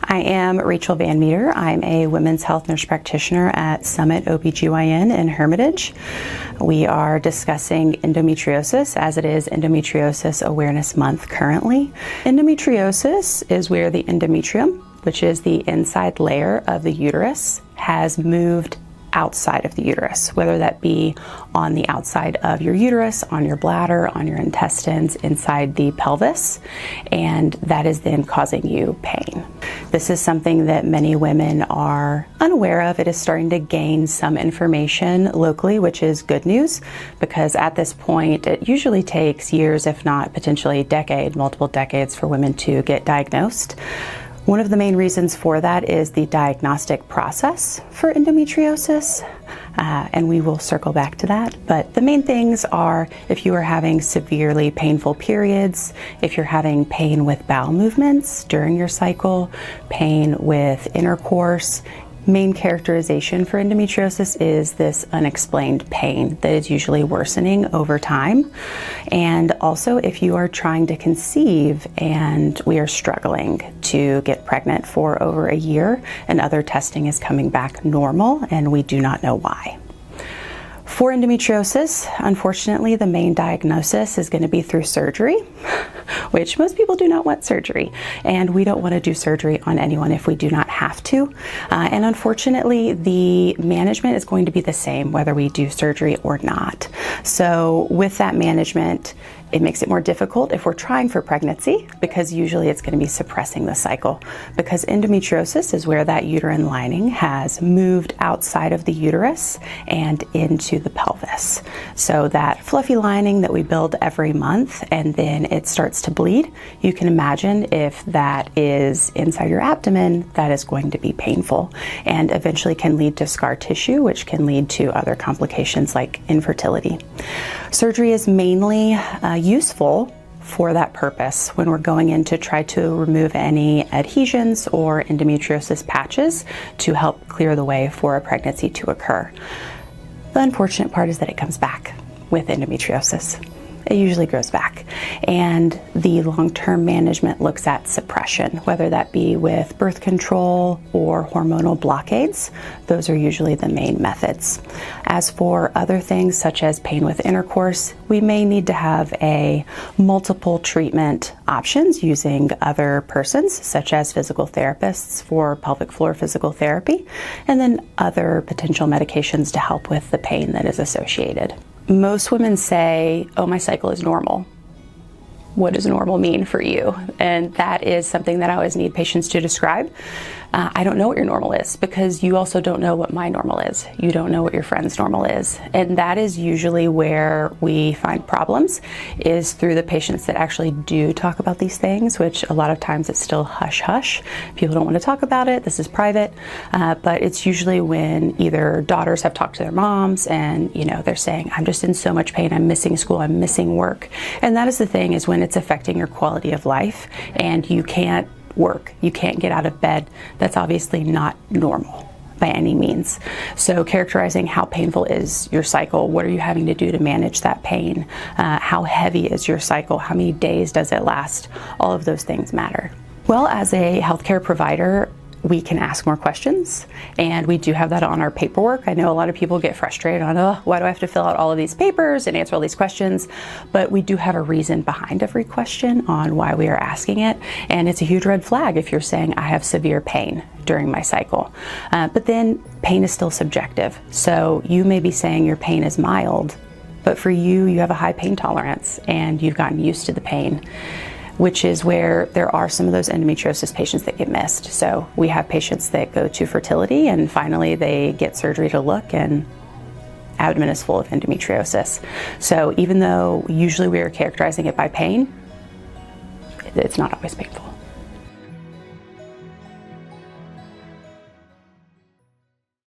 I am Rachelle VanMeter. I'm a women's health nurse practitioner at Summit OBGYN in Hermitage. We are discussing endometriosis as it is Endometriosis Awareness Month currently. Endometriosis is where the endometrium, which is the inside layer of the uterus, has moved outside of the uterus, whether that be on the outside of your uterus, on your bladder, on your intestines, inside the pelvis, and that is then causing you pain. This is something that many women are unaware of. It is starting to gain some information locally, which is good news, because at this point it usually takes years, if not potentially a decade, multiple decades for women to get diagnosed. One of the main reasons for that is the diagnostic process for endometriosis, and we will circle back to that. But the main things are if you are having severely painful periods, if you're having pain with bowel movements during your cycle, pain with intercourse. Main characterization for endometriosis is this unexplained pain that is usually worsening over time. And also if you are trying to conceive and we are struggling to get pregnant for over a year and other testing is coming back normal and we do not know why. For endometriosis, unfortunately, the main diagnosis is going to be through surgery, which most people do not want surgery, and we don't want to do surgery on anyone if we do not have to. And unfortunately, the management is going to be the same whether we do surgery or not. So with that management, it makes it more difficult if we're trying for pregnancy because usually it's going to be suppressing the cycle, because endometriosis is where that uterine lining has moved outside of the uterus and into the pelvis. So that fluffy lining that we build every month and then it starts to bleed, you can imagine if that is inside your abdomen, that is going to be painful and eventually can lead to scar tissue, which can lead to other complications like infertility. Surgery is mainly useful for that purpose when we're going in to try to remove any adhesions or endometriosis patches to help clear the way for a pregnancy to occur. The unfortunate part is that it comes back with endometriosis. It usually grows back, and the long-term management looks at suppression, whether that be with birth control or hormonal blockades. Those are usually the main methods. As for other things such as pain with intercourse, we may need to have a multiple treatment options using other persons such as physical therapists for pelvic floor physical therapy, and then other potential medications to help with the pain that is associated. Most women say, oh, my cycle is normal. What does normal mean for you? And that is something that I always need patients to describe. I don't know what your normal is because you also don't know what my normal is. You don't know what your friend's normal is. And that is usually where we find problems, is through the patients that actually do talk about these things, which a lot of times it's still hush hush. People don't want to talk about it. This is private. But it's usually when either daughters have talked to their moms and, they're saying, I'm just in so much pain. I'm missing school. I'm missing work. And that is the thing, is when it's affecting your quality of life and you can't work, you can't get out of bed. That's obviously not normal by any means. So characterizing how painful is your cycle, what are you having to do to manage that pain, how heavy is your cycle, how many days does it last, all of those things matter. Well, as a healthcare provider, we can ask more questions, and we do have that on our paperwork. I know a lot of people get frustrated on, why do I have to fill out all of these papers and answer all these questions? But we do have a reason behind every question on why we are asking it, and it's a huge red flag if you're saying, I have severe pain during my cycle. But then pain is still subjective. So you may be saying your pain is mild, but for you, you have a high pain tolerance and you've gotten used to the pain, which is where there are some of those endometriosis patients that get missed. So we have patients that go to fertility and finally they get surgery to look and abdomen is full of endometriosis. So even though usually we are characterizing it by pain, it's not always painful.